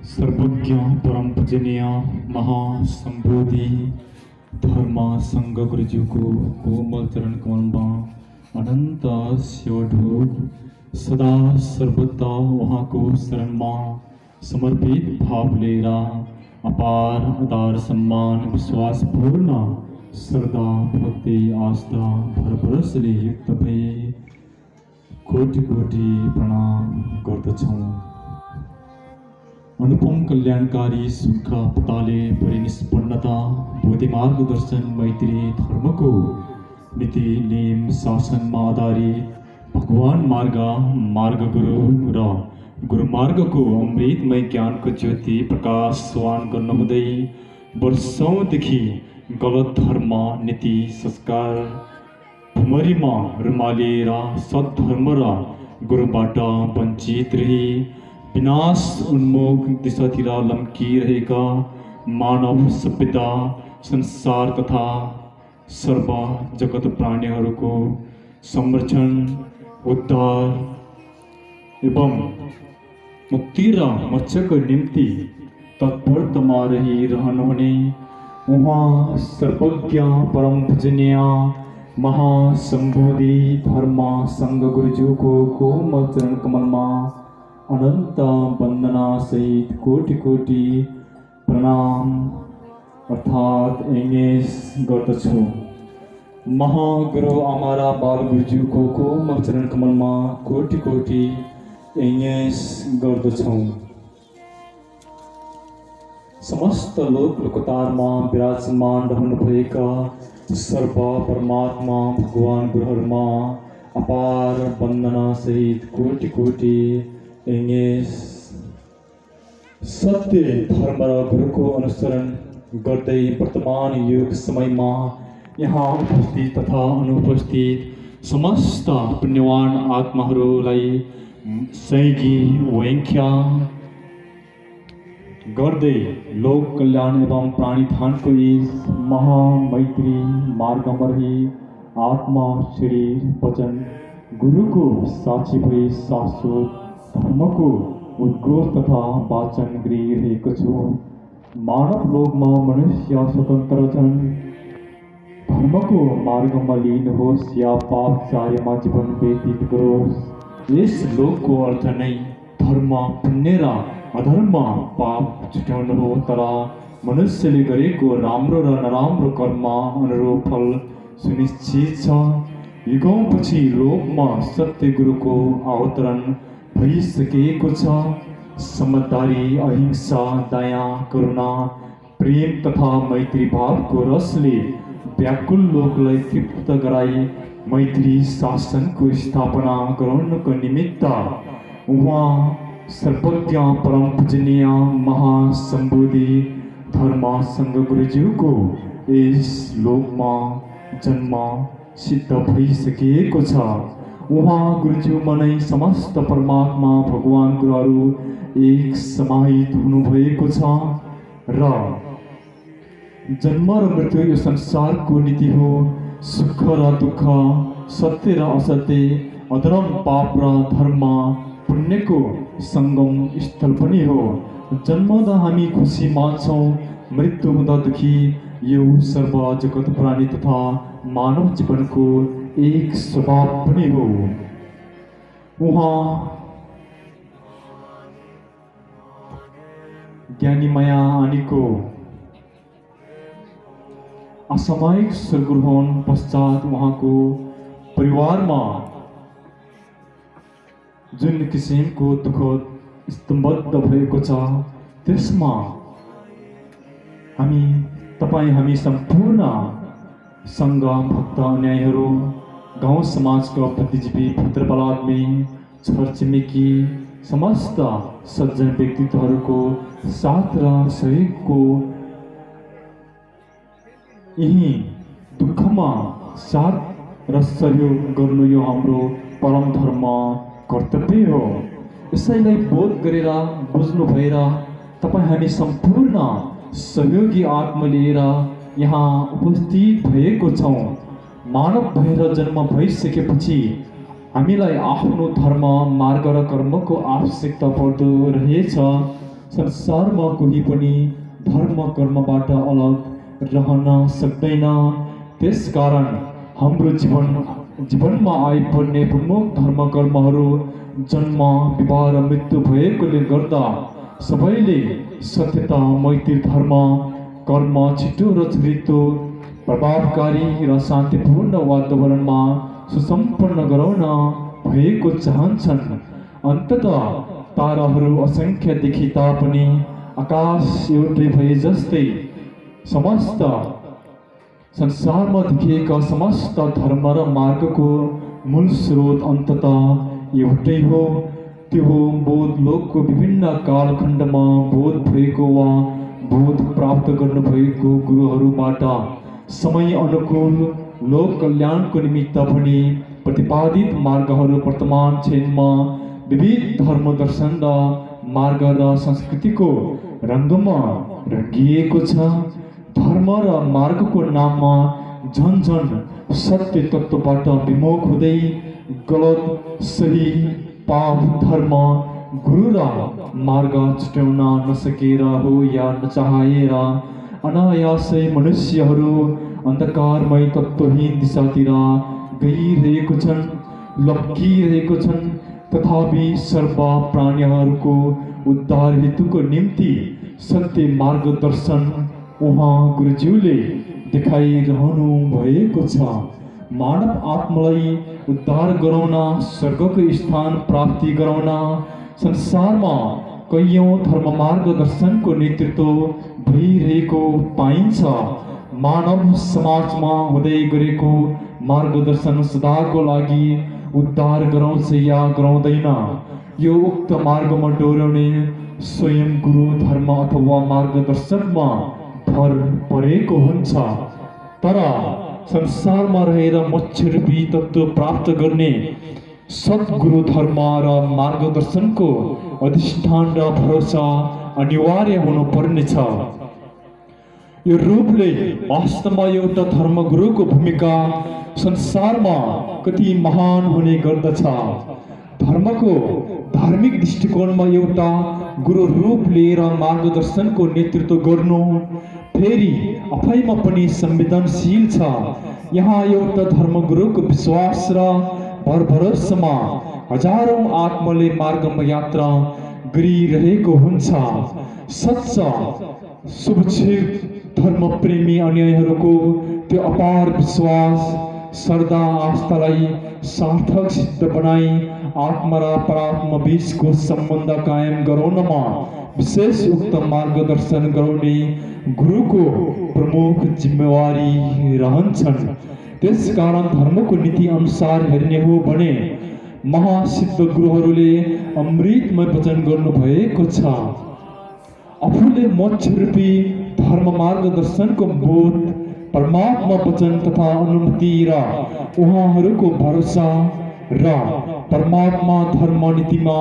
सर्वज्ञ परम पूजनीय महासंबोधि धर्म संघ गुरुज्यू को कोमल चरण कमल में अनंत स्योढोग सदा सर्वदा वहाँ को शरण में समर्पित भाव लेरा अपार आदर सम्मान विश्वास पूर्ण श्रद्धा भक्ति आस्था भरभरोसले युक्त भई कोटि कोटि प्रणाम गर्दछौं। अनुपम कल्याणकारी सुख पताले परि निष्पन्नता बोधि मार्गदर्शन मैत्री धर्म को नीति नियम शासन में आधारित भगवान मार्ग गुरु र गुरु मार्ग को अमृतमय ज्ञान को ज्योति प्रकाशवान गर्न हुँदै वर्षौंदेखि गलत धर्म नीति संस्कार भुमरीमा रुमालेर सद्धर्म र गुरुबाट वञ्चित रही विनाश उन्मुख दिशातिर लम्किरहेका मानव सभ्यता संसार तथा सर्व जगत प्राणीहरूको संरक्षण उद्धार एवं मुक्ति र मोक्षको निम्ति तत्परतामा रहिरहनुहुने उहाँ सर्वज्ञ परम पूजनीय महासंबोधि धर्म संघ गुरुज्यूको कोमल चरण कमलमा अनंत वंदना सहित कोटि कोटि प्रणाम अर्थात एंगेज गर्दछु। महागुरु आमारा बाल गुरुज्यू को कोमल चरण कमल में कोटि कोटि एंगेज गर्दछु। समस्त लोकतार में विराजमान रहनुभएका सर्व परमात्मा भगवान गुरुहरुमा अपार वंदना सहित कोटि कोटि एंगेज। सत्य धर्म र गुरुको अनुसरण गर्दै वर्तमान युग समय में यहाँ उपस्थित तथा अनुपस्थित समस्त पुण्यवान आत्माहरूलाई सैगी व्याख्या गर्दै लोक कल्याण एवं प्राणीधानको यस महामैत्री मार्गमा रही आत्मा शरीर वचन गुरुको साक्षी भई शाश्वत धर्म को उद्घोष तथा वाचन गरिरहेको छु। मानव लोकमा मनुष्य स्वतन्त्र छन्। धर्मको मार्गमा लिनुहोस् या पापचार्यमा जीवन व्यतीत गरोस्। यस लोकको अर्थ नै धर्म पुण्य र अधर्म पाप छुट्याउनु हो। तर मनुष्यले गरेको राम्रो र नराम्रो कर्म अनुरूप फल सुनिश्चित छ। युगौँपछि लोकमा सत्य गुरुको अवतरण भइसकेको छ। समझदारी अहिंसा दया करुणा प्रेम तथा मैत्री भावको रसले व्याकुल लोकलाई तृप्त गराई मैत्री शासनको स्थापना गराउनको निमित्त उहाँ सर्वज्ञ परम पूजनीय महासंबोधि धर्म संघ गुरुज्यूको यस लोकमा जन्म सिद्ध भइसकेको छ। उहाँ गुरुज्यूमा नै समस्त परमात्मा भगवान गुरुहरू एक समाहित हुनुभएको छ र जन्म र मृत्यु यो संसारको नीति हो। सुख र दुःख सत्य र असत्य अधर्म पाप र धर्म पुण्यको संगम स्थल पनि हो। जन्मदा हामी खुसी मान्छौँ, मृत्यु हुँदा दुखी। यो सर्व जगत प्राणी तथा मानव जीवनको एक स्वभाव पनि हो। उहाँ ज्ञानी माया आनीको असामयिक स्वर्गरोहण पश्चात उहाँको परिवारमा जुन किसिमको दुःख स्तम्भद्ध भएको छ त्यसमा हामी सम्पूर्ण संघ भक्त अन्यायहरू गाउँ समाजका बुद्धिजीवी भद्रबलात्मी छरछिमेकी समस्त सज्जन व्यक्तित्वहरूको साथ र सहयोगको यही दुःखमा साथ र सहयोग गर्नु यो हाम्रो परम धर्म कर्तव्य हो। यसैलाई बोध गरेर बुझ्नु भएर तपाईँ हामी सम्पूर्ण सहयोगी आत्मा लिएर यहाँ उपस्थित भएको छौँ। मानव भएर जन्म भइसकेपछि हामीलाई आफ्नो धर्म मार्ग र कर्मको आवश्यकता पर्दो रहेछ। संसारमा कोही पनि धर्म कर्मबाट अलग रहन सक्दैन। त्यसकारण हाम्रो जीवनमा आइपर्ने प्रमुख धर्म कर्महरू जन्म, विवाह र मृत्यु भएकोले गर्दा सबैले सत्यता, मैत्री, धर्म कर्म छिटो र छरितो, प्रभावकारी र शान्तिपूर्ण वातावरणमा सुसम्पन्न गराउन भएको चाहन्छन्। अन्ततः ताराहरू असङ्ख्य देखि तापनि आकाश एउटै भए जस्तै समस्त संसारमा देखिएका समस्त धर्म र मार्गको मूल स्रोत अन्ततः एउटै हो। त्यो हो बोध लोकको विभिन्न कालखण्डमा बोध भएको वा बोध प्राप्त गर्नुभएको गुरुहरूबाट समय अनुकूल लोक कल्याणको निमित्त भनी प्रतिपादित मार्गहरू वर्तमान क्षणमा विविध धर्म दर्शन र मार्ग र संस्कृतिको रङ्गमा रङ्गिएको छ। धर्म र मार्गको नाममा झन सत्य तत्त्वबाट विमुख हुँदै गलत, सही, पाप, धर्म, गुरु र मार्ग छुट्याउन नसकेर हो या नचाहेर अनायासै मनुष्यहरू अन्धकारमय तत्त्वहीन दिशातिर गइरहेको छन्, लप्किरहेको छन्। तथापि सर्व प्राणीहरूको उद्धार हेतुको निम्ति सत्य मार्गदर्शन उहाँ गुरुज्यूले देखाइरहनु भएको छ। मानव आत्मालाई उद्धार गराउन, स्वर्गको स्थान प्राप्ति गराउन संसारमा कैयौँ धर्म मार्गदर्शनको नेतृत्व भइरहेको पाइन्छ। मानव समाजमा हुँदै गरेको मार्गदर्शन सदाको लागि उद्धार गराउँछ या गराउँदैन, यो उक्त मार्गमा डोर्याउने स्वयं गुरु, धर्म अथवा मार्गदर्शकमा भर परेको हुन्छ। तर संसारमा रहेर मोक्षरूपी तत्त्व प्राप्त गर्ने सद्गुरु, धर्म र मार्गदर्शनको अधिष्ठान र भरोसा अनिवार्य हुनुपर्नेछ। यो रूपले वास्तवमा एउटा धर्मगुरुको भूमिका संसारमा कति महान हुने गर्दछ। धर्मको धार्मिक दृष्टिकोणमा एउटा गुरु रूप लिएर मार्गदर्शनको नेतृत्व गर्नु फेरि आफैमा पनि संवेदनशील छ। यहाँ एउटा धर्मगुरुको विश्वास र भरभरोसामा हजारौं आत्माले मार्गमा यात्रा गरिरहेको हुन्छ। सच्चा शुभचित धर्मप्रेमी अनुयायीहरूको त्यो अपार विश्वास, श्रद्धा, आस्थालाई सार्थक सिद्ध बनाई आत्मा र परात्मा बीचको सम्बन्ध कायम गराउनमा विशेष उक्त मार्गदर्शन गराउने गुरुको प्रमुख जिम्मेवारी रहन्छन्। त्यसकारण धर्मको नीति अनुसार हेर्ने हो भने महासिद्ध गुरुहरूले अमृतमय वचन गर्नुभएको छ। आफूले मोक्षरूपी धर्म मार्गदर्शनको बोध, परमात्मा वचन तथा अनुमति र उहाँहरूको भरोसा र परमात्मा धर्म नीतिमा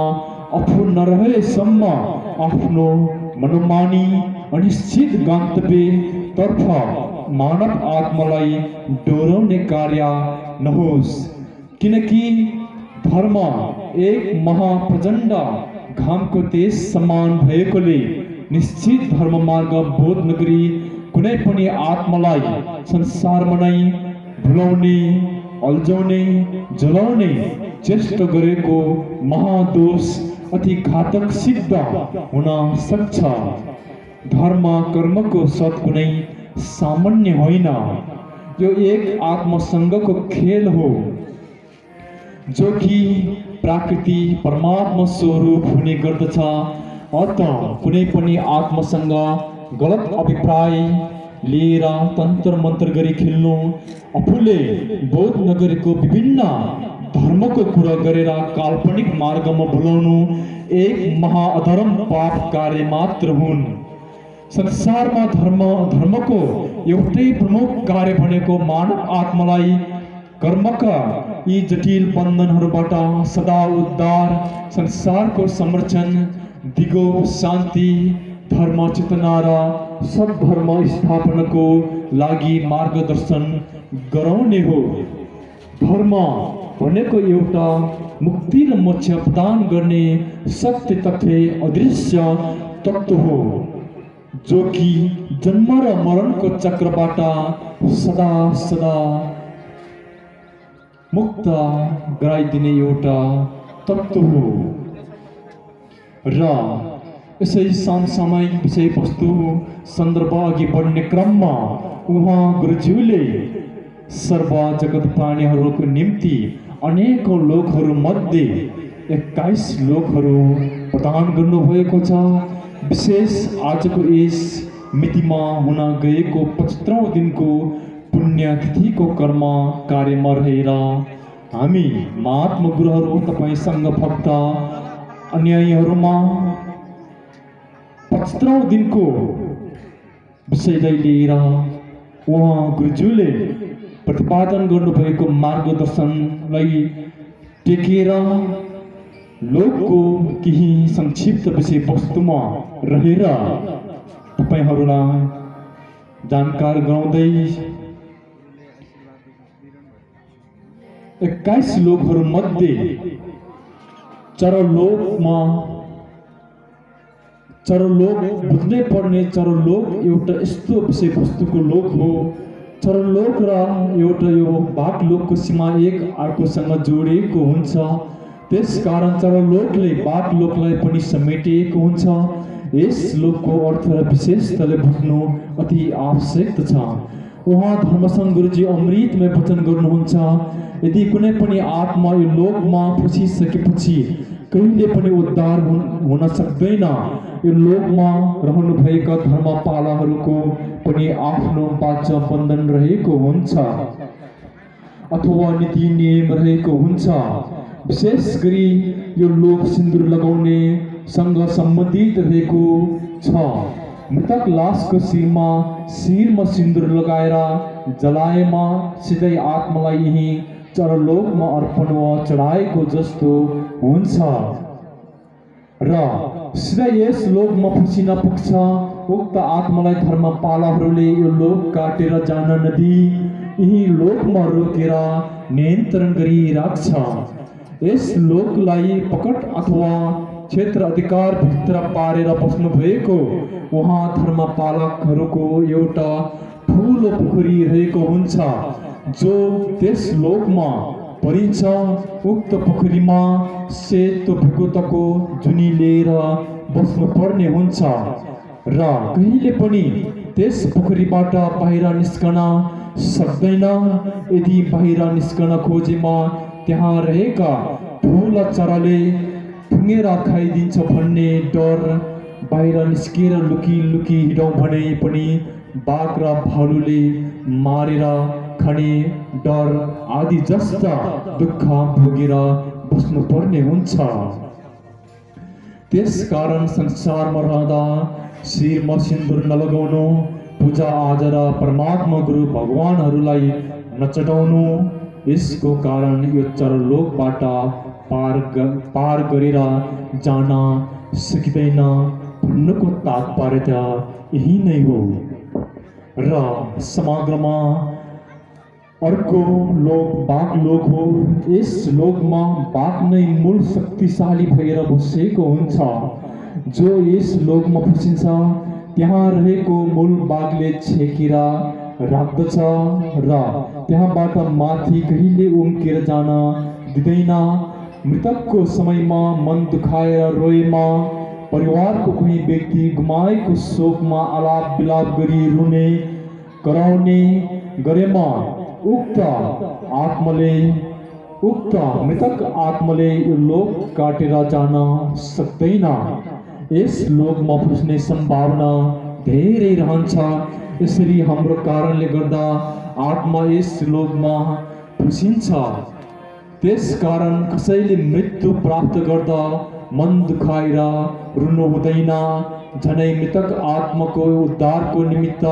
आफू नरहेसम्म आफ्नो मनोमानी अनिश्चित गन्तव्यतर्फ मानव आत्मालाई डोर्याउने कार्य नहोस्। किनकि धर्म एक महाप्रचण्ड घामको तेज समान भएकोले निश्चित धर्म मार्ग बोध नगरी कुनै पनि आत्मालाई संसारमा नै भुलाउने, अल्झाउने, जलाउने चेष्टा गरेको महादोष अति घातक सिद्ध हुन सक्छ। धर्म कर्मको सद्गुणै सामान्य होइन, यो एक आत्मसँगको खेल हो जो कि प्रकृति परमात्मा स्वरूप हुने गर्दछ। अतः कुनै पनि आत्मसँग गलत अभिप्राय लिएर तन्त्र मन्त्र गरी खेल्नु, आफूले बोध नगरेको विभिन्न धर्मको कुरा गरेर काल्पनिक मार्गमा बोलाउनु एक महाअधर्म पाप कार्य मात्र हुन्। संसारमा धर्मको एउटै प्रमुख कार्य भनेको मानव आत्मालाई कर्मका यी जटिल बन्धनहरूबाट सदा उद्धार, संसारको संरक्षण, दिगो शान्ति, धर्म चेतना र सद्धर्म स्थापनाको लागि मार्गदर्शन गराउने हो। धर्म भनेको एउटा मुक्ति र मोक्ष प्रदान गर्ने सत्य तथ्य, अदृश्य तत्त्व हो जो कि जन्म र मरणको चक्रबाट सदा सदा मुक्त गराइदिने एउटा तत्त्व हो र यसै समसामयिक विषयवस्तु सन्दर्भ अघि बढ्ने क्रममा उहाँ गुरुज्यूले सर्व जगत प्राणीहरूको निम्ति अनेकौं लोकहरू मध्ये 21 लोकहरू प्रदान गर्नुभएको छ। विशेष आजको यस मितिमा हुन गएको 75औं दिनको पुण्यतिथिको कर्म कार्यमा रहेर हामी महात्मा गुरुहरू तपाईसँग भक्त अन्यायीहरूमा 75औं दिनको विषयलाई लिएर उहाँ गुरुज्यूले प्रतिपादन गर्नुभएको मार्गदर्शनलाई टेकेर लोकको केही संक्षिप्त विषयवस्तुमा रहेर तपाईहरूलाई जानकार गराउँदै 21 लोकहरू मध्ये चरलोक बुझ्नै पर्ने चरलोक एउटा यस्तो विषयवस्तुको लोक हो। चरलोक र एउटा यो बाघलोकको सीमा एक अर्कोसँग जोडिएको हुन्छ। त्यसकारण चरलोकले बाघलोकलाई पनि समेटिएको हुन्छ। यस लोकको अर्थ र विशेषताले बुझ्नु अति आवश्यक छ। उहाँ धर्मसँग गुरुजी अमृतमय वचन गर्नुहुन्छ, यदि कुनै पनि आत्मा यो लोकमा फसिसकेपछि कहिले पनि उद्धार हुन सक्दैन। यो लोकमा रहनुभएका धर्मपालाहरूको पनि आफ्नो बाचा बन्धन रहेको हुन्छ अथवा नीति नियम रहेको हुन्छ। विशेष गरी यो लोक सिन्दूर लगाउने सँग सम्बन्धित रहेको छ। मृतक लासको शिरमा सिन्दूर लगाएर जलाएमा सिधै आत्मालाई यही चरलोकमा अर्पण वा चढाएको जस्तो हुन्छ र सिधै यस लोकमा फसिन पुग्छ। उक्त आत्मालाई धर्मपालाहरूले यो लोक काटेर जान नदिई यही लोकमा रोकेर नियन्त्रण गरिराख्छ। यस लोकलाई पकड अथवा क्षेत्र अधिकार भित्र पारेर बस्नु भएको उहाँ धर्मपालकहरूको एउटा ठुलो पोखरी रहेको हुन्छ जो त्यस लोकमा परिन्छ। उक्त पोखरीमा सेतो भिगोतको जुनी लिएर बस्नु पर्ने हुन्छ र कहिले पनि त्यस पोखरीबाट बाहिर निस्कन सक्दैन। यदि बाहिर निस्कन खोजेमा त्यहाँ रहेका ठुला चराले ठुङ्गेर खाइदिन्छ भन्ने डर, बाहिर निस्केर लुकी लुकी हिँडौँ भने पनि बाघ र भालुले मारेर खाने डर आदि जस्ता दुःख भोगेर बस्नु पर्ने हुन्छ। त्यसकारण संसारमा रहँदा शिरमा सिन्दूर नलगाउनु, पूजा आजा र परमात्मा गुरु भगवानहरूलाई नचढाउनु। यसको कारण यो चरलोकबाट पार गरेर जान सकिँदैन भन्नुको तात्पर्य त यही नै हो र समग्रमा अर्को लोक बाघलोक हो। यस लोकमा बाघ नै मूल शक्तिशाली भएर बसेको हुन्छ। जो यस लोकमा फसिन्छ त्यहाँ रहेको मूल बाघले छेकेर राख्दछ र त्यहाँबाट माथि कहिले उम्केर जान दिँदैन। मृतकको समयमा मन दुखाएर रोएमा, परिवारको कोही व्यक्ति गुमाएको शोकमा आलाप विलाप गरी रुने कराउने गरेमा उक्त मृतक आत्माले यो लोक काटेर जान सक्दैन। यस लोकमा फस्ने सम्भावना धेरै रहन्छ। यसरी हाम्रो कारणले गर्दा आत्मा यस लोकमा फसिन्छ। त्यसकारण कसैले मृत्यु प्राप्त गर्दा मन दुखाएर रुनु हुँदैन। झनै मृतक आत्माको उद्धारको निमित्त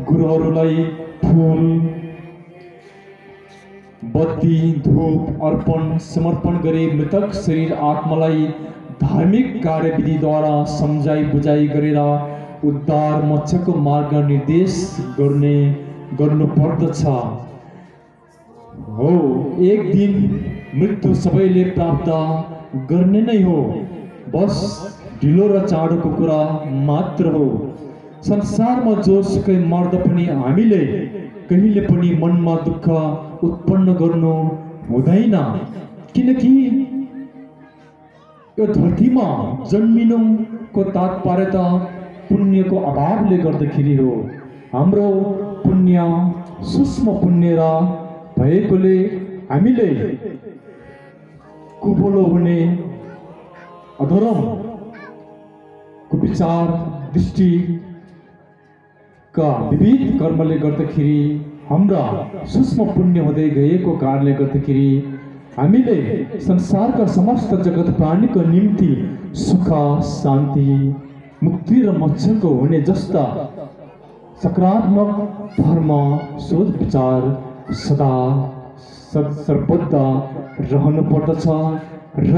गुरुहरूलाई फूल, बत्ती, धूप अर्पण समर्पण गरी मृतक शरीर आत्मालाई धार्मिक कार्यविधिद्वारा सम्झाइ बुझाइ गरेर उद्धार मोक्षको मार्ग निर्देश गर्नु पर्दछ। हो, एक दिन मृत्यु सबैले प्राप्त गर्ने नै हो। बस ढिलो र चाँडोको कुरा मात्र हो। संसारमा जोसुकै मर्दा पनि हामीले कहिले पनि मनमा दुःख उत्पन्न गर्नु हुँदैन, किनकि यो धरतीमा जन्मिनुको तात्पर्य त पुण्यको अभावले गर्दाखेरि हो। हाम्रो पुण्य सूक्ष्म पुण्य र भएकोले हामीले कुबोलो हुने अधर्मको विचार दृष्टिका विविध कर्मले गर्दाखेरि हाम्रा सूक्ष्म पुण्य हुँदै गएको कारणले गर्दाखेरि हामीले संसारका समस्त जगत प्राणीको निम्ति सुख शान्ति मुक्ति र मोक्षको हुने जस्ता सकारात्मक धर्म सोच विचार सदा सर्वदा रहनु पर्दछ र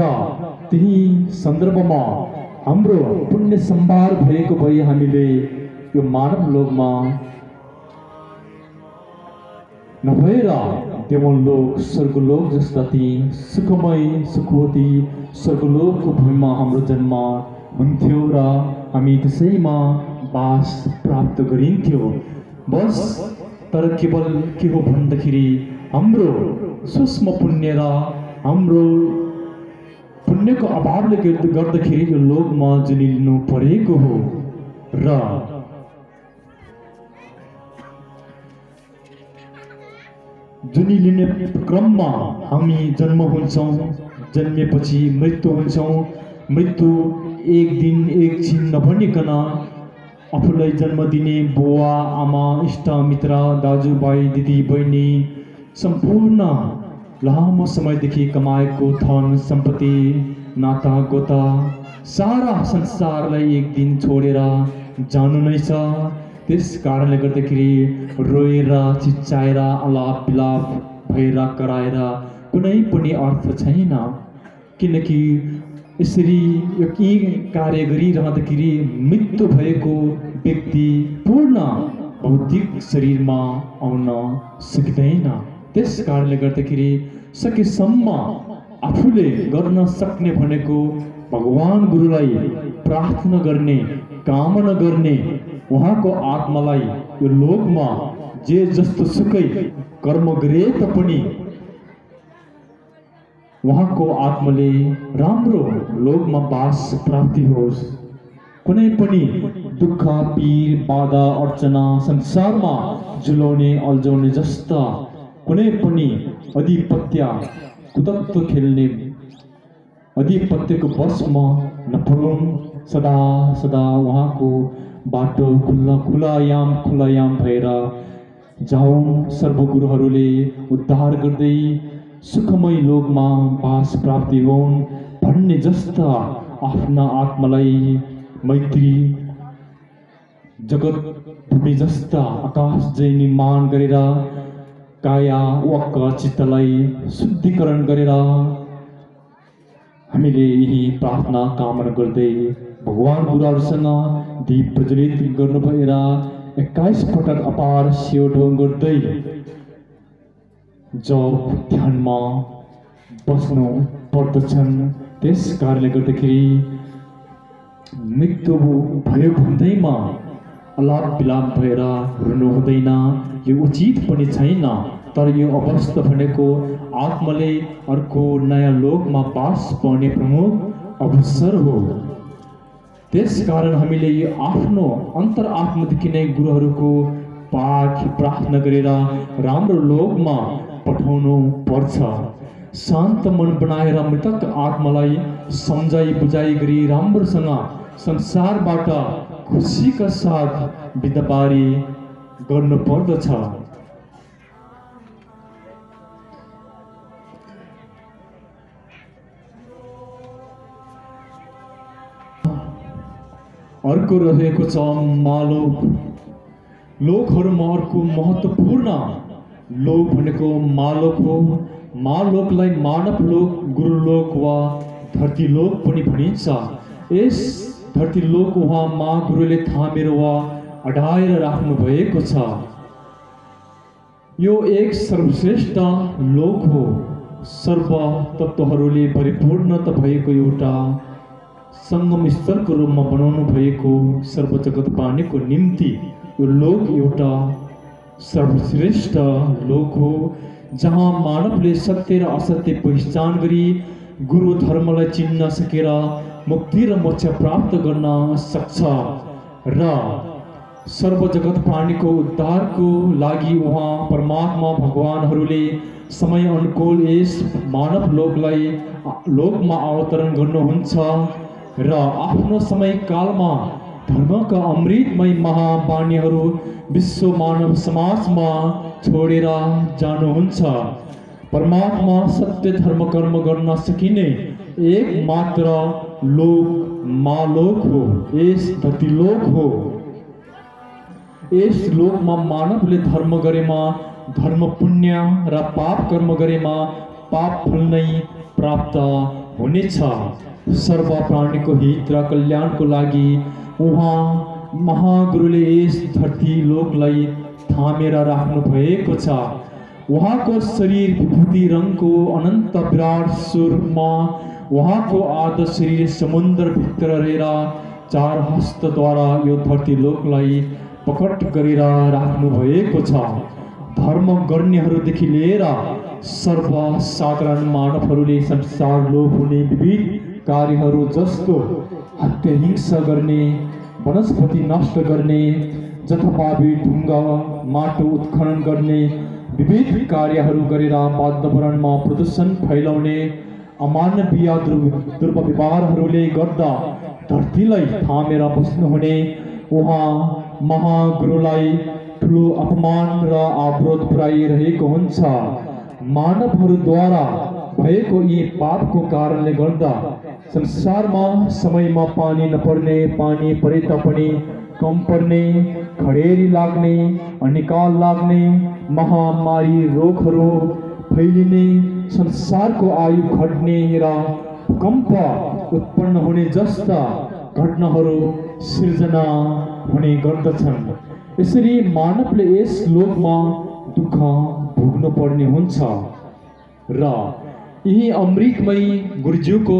त्यही सन्दर्भमा हाम्रो पुण्य सम्भार भएको भए हामीले यो मानव लोकमा नभएर देवलोक स्वर्गलोक जस्ता ती सुखमय सुखवती स्वर्गलोकको भूमिमा हाम्रो जन्म हुन्थ्यो र हामी त्यसैमा बास प्राप्त गरिन्थ्यो। बस तर केवल के हो भन्दाखेरि हाम्रो सूक्ष्म पुण्य र हाम्रो पुण्यको अभावले गर्दाखेरि यो लोकमा जुनिनु परेको हो र जुनिलिने क्रममा हामी जन्म हुन्छौँ, जन्मेपछि मृत्यु हुन्छौँ। मृत्यु एक दिन एक छिन नभनिकन आफूलाई जन्म दिने बुवा आमा इष्ट मित्र दाजुभाइ दिदी बहिनी सम्पूर्ण लामो समयदेखि कमाएको धन सम्पत्ति नाता गोता सारा संसारलाई एक दिन छोडेर जानु नै छ। त्यस कारणले गर्दाखेरि रोएर चिच्चाएर अलाप विलाप भएर कराएर कुनै पनि अर्थ छैन, किनकि यसरी यो के कार्य गरिरहँदाखेरि मृत्यु भएको व्यक्ति पूर्ण भौतिक शरीरमा आउन सक्दैन। त्यस कारणले गर्दाखेरि सकेसम्म आफूले गर्न सक्ने भनेको भगवान गुरुलाई प्रार्थना गर्ने कामना गर्ने उहाँको आत्मालाई यो लोकमा जे जस्तो सुकै कर्म गरे तापनि उहाँको आत्माले राम्रो लोकमा बास प्राप्ति होस्। कुनै पनि दुःख पीर बाधा अर्चना संसारमा जुलाउने अल्झाउने जस्ता कुनै पनि अधिपत्य कुतत्व खेल्ने अधिपत्यको बसमा नपरौँ। सदा सदा उहाँको बाटो खुलायाम भएर जाउँ। सर्वगुरुहरूले उद्धार गर्दै सुखमय लोकमा बास प्राप्ति हुन् भन्ने जस्ता आफ्ना आत्मालाई मैत्री जगत भूमि जस्ता आकाश जय निर्माण गरेर काया वाक्क चित्तलाई शुद्धिकरण गरेर हामीले यही प्रार्थना कामना गर्दै भगवान गुरुहरूसँग दीप प्रज्वलित गर्नु भएर 21 पटक अपार सेवा गर्दै जप ध्यानमा बस्नु पर्दछन्। त्यस कारणले गर्दाखेरि मृत्यु भयो भन्दैमा अलाप विलाप भएर रुनु हुँदैन, यो उचित पनि छैन। तर यो अवस्था भनेको आत्माले अर्को नयाँ लोकमा बास पाउने प्रमुख अवसर हो। त्यस कारण हामीले यो आफ्नो अन्तरआत्मादेखि नै गुरुहरूको पाठ प्रार्थना गरेर राम्रो लोकमा पठाउनु पर्छ। शान्त मन बनाएर मृतक आत्मालाई सम्झाइ बुझाइ गरी राम्रोसँग संसारबाट खुसीका साथ बिदाबारी गर्नु पर्दछ। अर्को रहेको छ मालोक। लोकहरूमा अर्को महत्त्वपूर्ण लोक भनेको मालोक हो। मालोकलाई मानव लोक, गुरुलोक वा धरती लोक पनि भनिन्छ। यस धरती लोक उहाँ मा गुरुले थामेर वा अडाएर राख्नु भएको छ। यो एक सर्वश्रेष्ठ लोक हो। सर्व तत्त्वहरूले परिपूर्णता भएको एउटा संगम स्थलको रूपमा बनाउनु भएको सर्वजगत पानीको निम्ति यो लोक एउटा सर्वश्रेष्ठ लोक हो, जहाँ मानवले सत्य र असत्य पहिचान गरी गुरु धर्मलाई चिन्न सकेर मुक्ति र मोक्ष प्राप्त गर्न सक्छ र सर्वजगत प्राणीको उद्धारको लागि उहाँ परमात्मा भगवानहरूले समय अनुकूल यस मानव लोकमा अवतरण गर्नुहुन्छ र आफ्नो समय कालमा धर्मका अमृतमय महावाणीहरू विश्व मानव समाजमा छोडेर जानुहुन्छ। परमात्मा सत्य धर्म कर्म गर्न सकिने एक मात्र लोक मालोक हो, यस धरतीलोक हो। यस लोकमा मानवले धर्म गरेमा धर्म पुण्य र पाप कर्म गरेमा पाप फल नै प्राप्त हुनेछ। सर्व प्राणीको हित र कल्याणको लागि उहाँ महागुरुले यस धरती लोकलाई थामेर राख्नु भएको छ। उहाँको शरीर विभूति रङको अनन्त विराट स्वरूपमा उहाँको आधा शरीर समुद्र भित्र रहेर चार हस्तद्वारा यो धरती लोकलाई पकड गरेर राख्नु भएको छ। धर्म गर्नेहरूदेखि लिएर सर्वसाधारण मानवहरूले संसार लोभ हुने विविध कार्यहरू जस्तो हत्या हिंसा गर्ने, वनस्पति नष्ट गर्ने, जथाभावी ढुङ्गा माटो उत्खनन गर्ने विविध कार्यहरू गरेर वातावरणमा प्रदूषण फैलाउने अमानवीय दुर्व्यवहारहरूले गर्दा धरतीलाई थामेर बस्नुहुने उहाँ महागुरुलाई ठुलो अपमान र अवरोध पुर्याइरहेको हुन्छ। मानवहरूद्वारा भएको यी पापको कारणले गर्दा संसारमा समयमा पानी नपर्ने, पानी परे तापनि कम पर्ने, खडेरी लाग्ने, अनिकाल लाग्ने, महामारी रोगहरू फैलिने, संसारको आयु घट्ने र भूकम्प उत्पन्न हुने जस्ता घटनाहरू सिर्जना हुने गर्दछन्। यसरी मानवले यस लोकमा दुःख भोग्नु पर्ने हुन्छ र यही अमृतमय गुरुज्यूको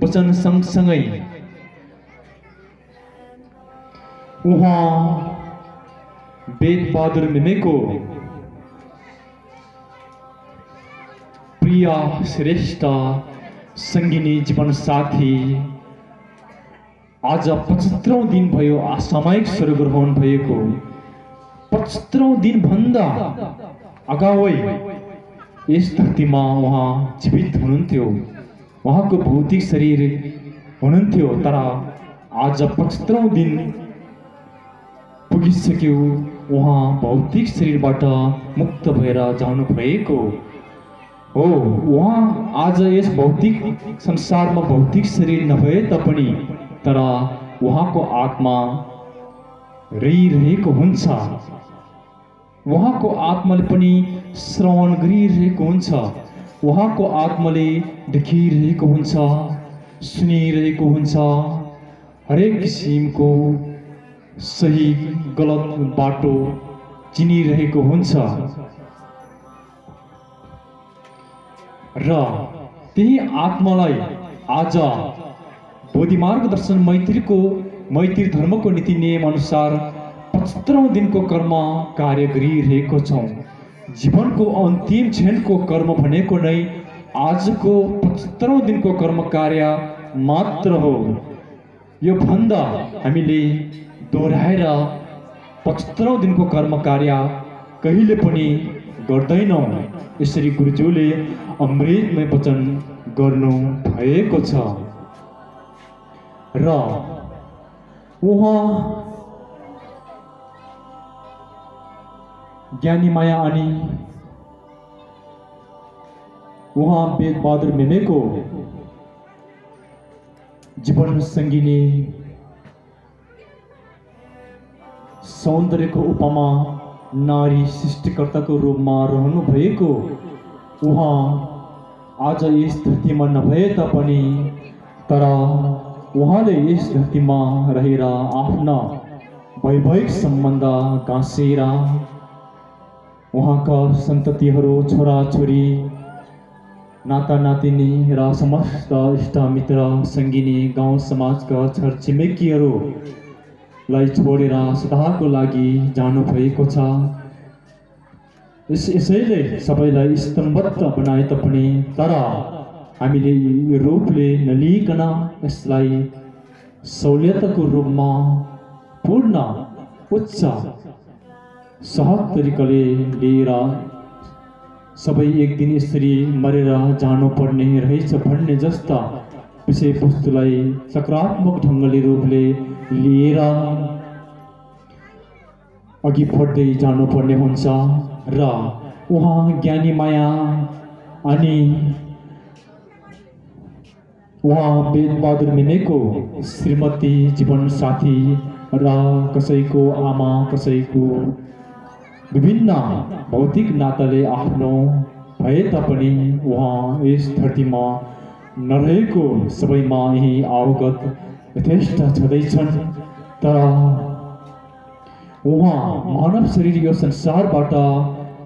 वचन सँगसँगै उहाँ वेदबहादुर मेमेको प्रिय श्रेष्ठ सङ्गिनी जीवन साथी आज 75औं दिन भयो असामयिक स्वर्गग्रहण भएको। 75औं दिन भन्दा अगावै यस धरतीमा उहाँ जीवित हुनुहुन्थ्यो, उहाँको भौतिक शरीर हुनुहुन्थ्यो, तर आज 75औं दिन पुगिसक्यो, उहाँ भौतिक शरीरबाट मुक्त भएर जानु भएको हो। उहाँ आज यस भौतिक संसारमा भौतिक शरीर नभए तापनि तर उहाँको आत्मा रहिरहेको हुन्छ। उहाँको आत्माले पनि श्रवण गरिरहेको हुन्छ, उहाँको आत्माले देखिरहेको हुन्छ, सुनिरहेको हुन्छ, हरेक किसिमको सही गलत बाटो चिनिरहेको हुन्छ र त्यही आत्मालाई आज बोधिमार्ग दर्शन मैत्री धर्मको नीति नियम अनुसार 75औं दिनको कर्म कार्य गरिरहेको छौँ। जीवनको अन्तिम क्षणको कर्म भनेको नै आजको 75औं दिनको कर्म कार्य मात्र हो। यो भन्दा हामीले दोहोऱ्याएर 75औं दिनको कर्म कार्य कहिले पनि गर्दैनौँ। यसरी गुरुज्यूले अमृतमय वचन गर्नु भएको छ र उहाँ ज्ञानी माया अनि उहाँ वेदबहादुर मेमेको जीवन सङ्गिनी सौन्दर्यको उपमा नारी सृष्टिकर्ताको रूपमा रहनु भएको उहाँ आज यस धरतीमा नभए तापनि तर उहाँले यस धरतीमा रहेर आफ्ना वैवाहिक सम्बन्ध गाँसेर उहाँका सन्ततिहरू छोराछोरी नाता नातिनी र समस्त इष्टमित्र सङ्गिनी गाउँ समाजका छरछिमेकीहरूलाई छोडेर सदाको लागि जानुभएको छ। यसैले सबैलाई स्तम्भबद्ध बनाए तापनि तर हामीले यो रूपले नलिकन यसलाई सहुलियतको रूपमा पूर्ण उच्च सहज तरिकाले लिएर सबै एक दिन यसरी मरेर जानुपर्ने रहेछ भन्ने जस्ता विषयवस्तुलाई सकारात्मक ढङ्गले रूपले लिएर अघि बढ्दै जानुपर्ने हुन्छ र उहाँ ज्ञानी माया अनि उहाँ वेदबहादुर मेमेको श्रीमती जीवनसाथी र कसैको आमा कसैको विभिन्न भौतिक नाताले आफ्नो भए तापनि उहाँ यस धरतीमा नरहेको सबैमा यही अवगत यथेष्ट छँदैछन्। तर उहाँ मानव शरीर यो संसारबाट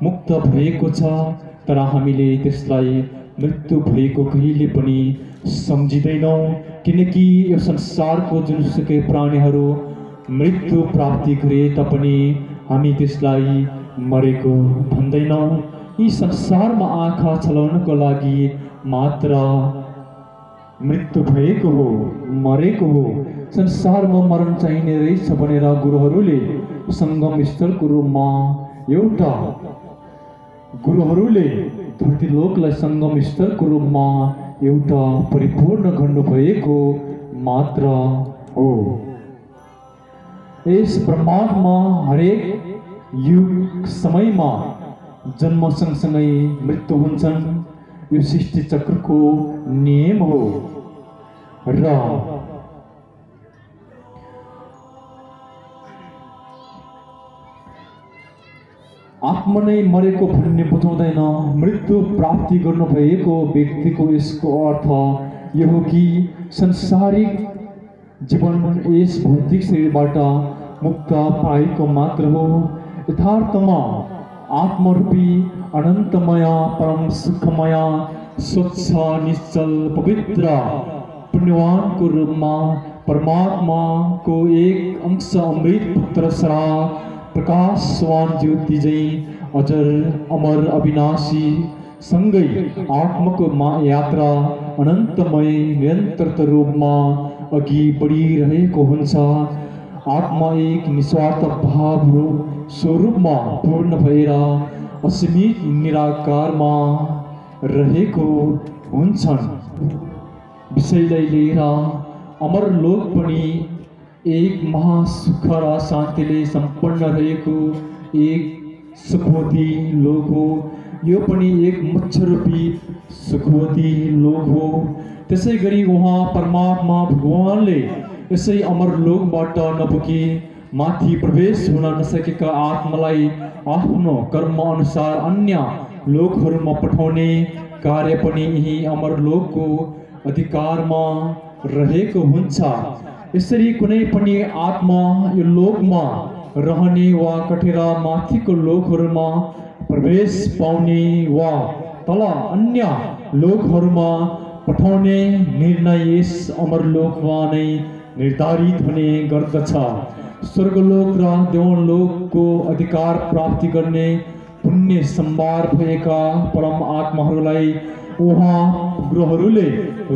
मुक्त भएको छ, तर हामीले त्यसलाई मृत्यु भएको कहिले पनि सम्झिँदैनौँ, किनकि यो संसारको जुनसुकै प्राणीहरू मृत्यु प्राप्ति गरे तापनि हामी त्यसलाई मरेको भन्दैनौँ। यी संसारमा आँखा चलाउनको लागि मात्र मृत्यु भएको हो, मरेको हो। संसारमा मरण चाहिने रहेछ भनेर गुरुहरूले सङ्गम स्थलको रूपमा गुरुहरूले धरतीलोकलाई सङ्गम स्थलको रूपमा एउटा परिपूर्ण गर्नुभएको मात्र हो। यस ब्रह्माण्डमा हरेक युग समयमा जन्म सँगसँगै मृत्यु हुन्छन्। यो सृष्टि चक्रको नियम हो र आत्मा नै मरेको भन्ने बुझाउँदैन। मृत्यु प्राप्ति गर्नुभएको व्यक्तिको यसको अर्थ यो हो कि संसारिक जीवन यस भौतिक शरीरबाट मुक्त पाएको मात्र हो। यथार्थमा आत्मरूपी अनन्तमय परम सुखमय स्वच्छ निश्चल पवित्र पुण्यवानको रूपमा परमात्माको एक अंश अमृत पुत्र सरा प्रकाशवान ज्योति झैँ अजर अमर अविनाशी सँगै आत्माको यात्रा अनन्तमय निरन्तर रूपमा अघि बढिरहेको हुन्छ। आत्मा एक निस्वार्थ भाव स्वरूपमा पूर्ण भएर असीमित निराकारमा रहेको हुन्छन्। विषयलाई लिएर अमर लोक पनि एक महासुख र शान्तिले सम्पन्न रहेको एक सुखवती लोक हो। यो पनि एक मोक्षरूपी सुखवती लोक हो। त्यसै गरी उहाँ परमात्मा भगवानले यसै अमर लोकबाट नपुगी माथि प्रवेश हुन नसकेका आत्मालाई आफ्नो कर्म अनुसार अन्य लोकहरूमा पठाउने कार्य पनि यही अमर लोकको अधिकारमा रहेको हुन्छ। यसरी कुनै पनि आत्मा यो लोकमा रहने वा कटेर माथिको लोकहरूमा प्रवेश पाउने वा तल अन्य लोकहरूमा पठाउने निर्णय यस अमर लोकमा नै निर्धारित हुने गर्दछ। स्वर्गलोक र देवलोकको अधिकार प्राप्ति गर्ने पुण्य सम्भार भएका परम आत्माहरूलाई उहाँ गुरुहरूले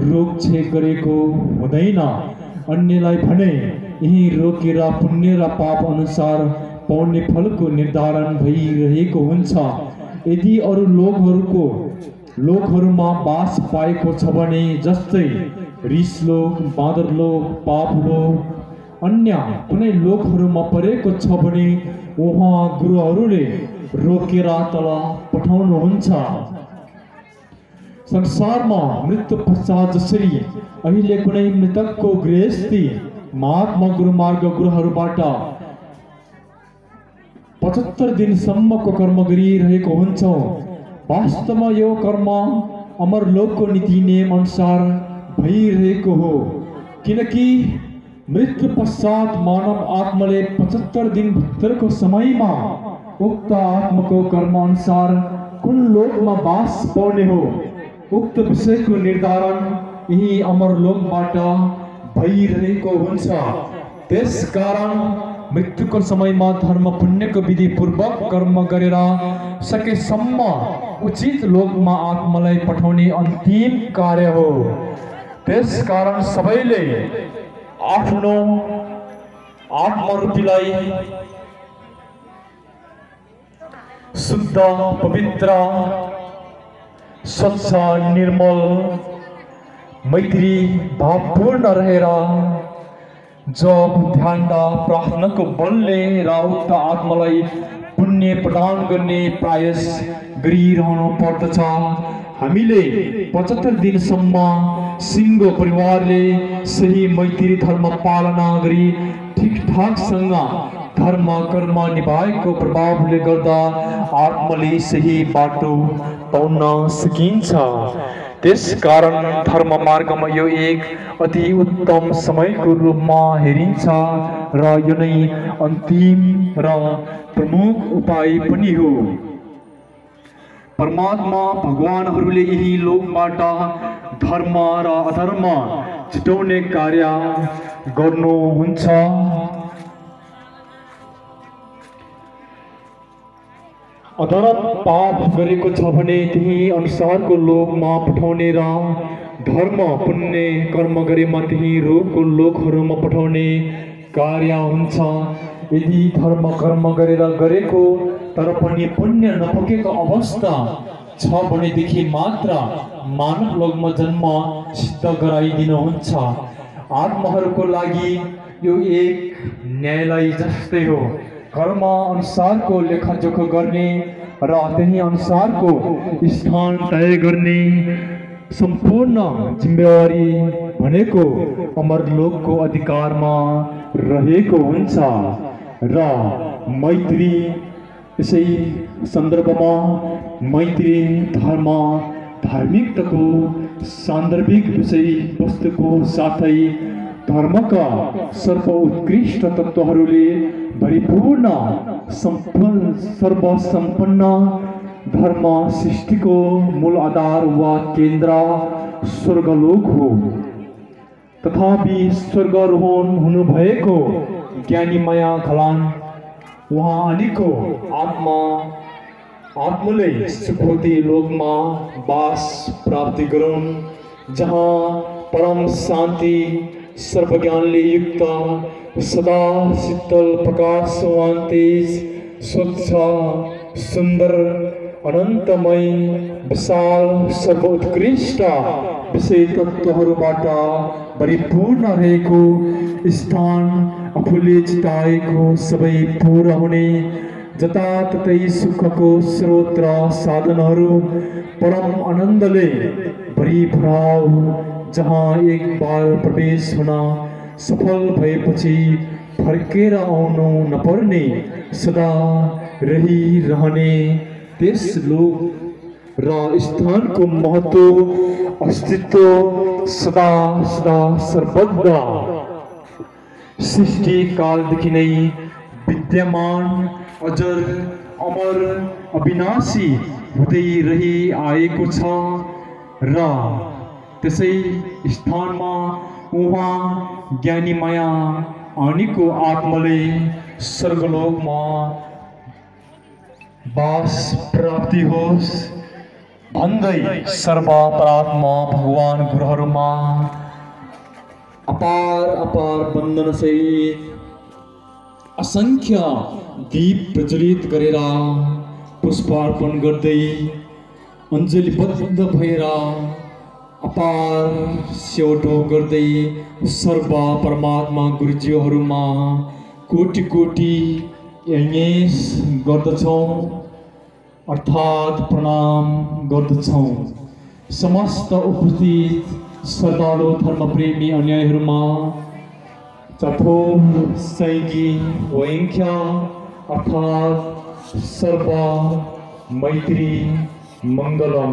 रोकछेक गरेको हुँदैन। अन्यलाई भने यही रोकेर पुण्य र पाप अनुसार पाउने फलको निर्धारण भइरहेको हुन्छ। यदि अरू लोकहरूमा बास पाएको छ भने, जस्तै रिस लोक, बाँदर लोक, पाप लोक, अन्य कुनै लोकहरूमा परेको छ भने उहाँ गुरुहरूले रोकेर तल पठाउनुहुन्छ। संसारमा मृत्यु पश्चात जसरी अहिले कुनै मृतकको गृहस्थी महात्मा गुरुमार्ग गुरुहरूबाट 75 दिनसम्मको कर्म गरिरहेको हुन्छ, वास्तवमा यो कर्म अमरलोकको नीति नियम अनुसार भइरहेको हो। किनकि मृत्यु पश्चात मानव आत्माले 75 दिनभित्रको समयमा उक्त आत्माको कर्म अनुसार कुन लोकमा बास पाउने हो उक्त विषयको निर्धारण यही अमरलोकबाट भइरहेको हुन्छ। त्यसकारण मृत्युको समयमा धर्म पुण्यको विधि पूर्वक कर्म गरेर सकेसम्म उचित लोकमा आत्मालाई पठाउने अन्तिम कार्य हो। त्यसकारण सबैले आफ्नो आत्मरूपीलाई शुद्ध, पवित्र, स्वच्छ, निर्मल, मैत्री भावपूर्ण रहेर जप, ध्यान र प्रार्थनाको बलले र उक्त आत्मालाई पुण्य प्रदान गर्ने प्रयास गरिरहनु पर्दछ। हामीले 75 दिनसम्म सिङ्गो परिवारले सही मैत्री धर्म पालना गरी ठिकठाकसँग धर्म कर्म निभाएको प्रभावले गर्दा आत्माले सही बाटो पाउन सकिन्छ। त्यसकारण धर्म मार्गमा यो एक अति उत्तम समयको रूपमा हेरिन्छ र यो नै अन्तिम र प्रमुख उपाय पनि हो। परमात्मा भगवानहरूले यही लोकबाट धर्म र अधर्म छुटाउने कार्य गर्नुहुन्छ। अधर्म पाप गरेको छ भने त्यही अनुसारको लोकमा पठाउने र धर्म पुण्य कर्म गरेमा त्यही रूपको लोकहरूमा पठाउने कार्य हुन्छ। यदि धर्म कर्म गरेर गरेको तर पनि पुण्य नपुगेको अवस्था छ भनेदेखि मात्र मानव लोकमा जन्म सिद्ध गराइदिनुहुन्छ। आत्माहरूको लागि यो एक न्यायालय जस्तै हो। कर्म अनुसारको लेखाजोखा गर्ने र त्यही अनुसारको स्थान तय गर्ने सम्पूर्ण जिम्मेवारी भनेको अमरलोकको अधिकारमा रहेको हुन्छ। र मैत्री, यसै सन्दर्भमा मैत्री धर्म धार्मिकताको सान्दर्भिक विषय वस्तुको साथै धर्मका सर्वोत्कृष्ट तत्त्वहरूले परिपूर्ण सर्वसम्पन्न धर्म सृष्टिको मूल आधार वा केन्द्र स्वर्गलोक हो। तथापि स्वर्गारोहण हुनुभएको ज्ञानी माया खलान उहाँको आत्माले सुखवती लोकमा वास प्राप्ति गरून्, जहाँ परम शान्ति सर्वज्ञानले युक्त सदा शीतल प्रकाशवान तेज स्वच्छ सुन्दर अनन्तमय विशाल सर्वोत्कृष्ट विषय तत्त्वहरूबाट परिपूर्ण रहेको स्थान आफूले चिताएको सबै पूरा हुने जताततै सुखको स्रोत र साधनहरू परम आनन्दले भरिभराउ, जहाँ एक बार प्रवेश हुन सफल भएपछि फर्केर आउनु नपर्ने सदा रहिरहने त्यस लोक र स्थानको महत्त्व अस्तित्व सदा सदा सर्वदा सृष्टि कालदेखि नै विद्यमान अजर अमर अविनाशी हुँदै रहि आएको छ र त्यसै स्थानमा उहाँ ज्ञानी माया आनीको आत्माले स्वर्गलोकमा वास प्राप्ति होस् भन्दै सर्व परात्मा भगवान गुरुहरूमा अपार अपार वन्दन सहित असंख्य दीप प्रज्वलित गरेर पुष्पार्पण गर्दै अञ्जलिबद्ध भएर अपार सेवटो गर्दै सर्व परमात्मा गुरुज्यूहरूमा कोटि कोटि यज्ञेश गर्दछौँ अर्थात् प्रणाम गर्दछौँ। समस्त उपस्थित श्रद्धालु धर्मप्रेमी अनुयायीहरूमा चथो सैकी वैंख्या अर्थात् सर्व मैत्री मंगलम।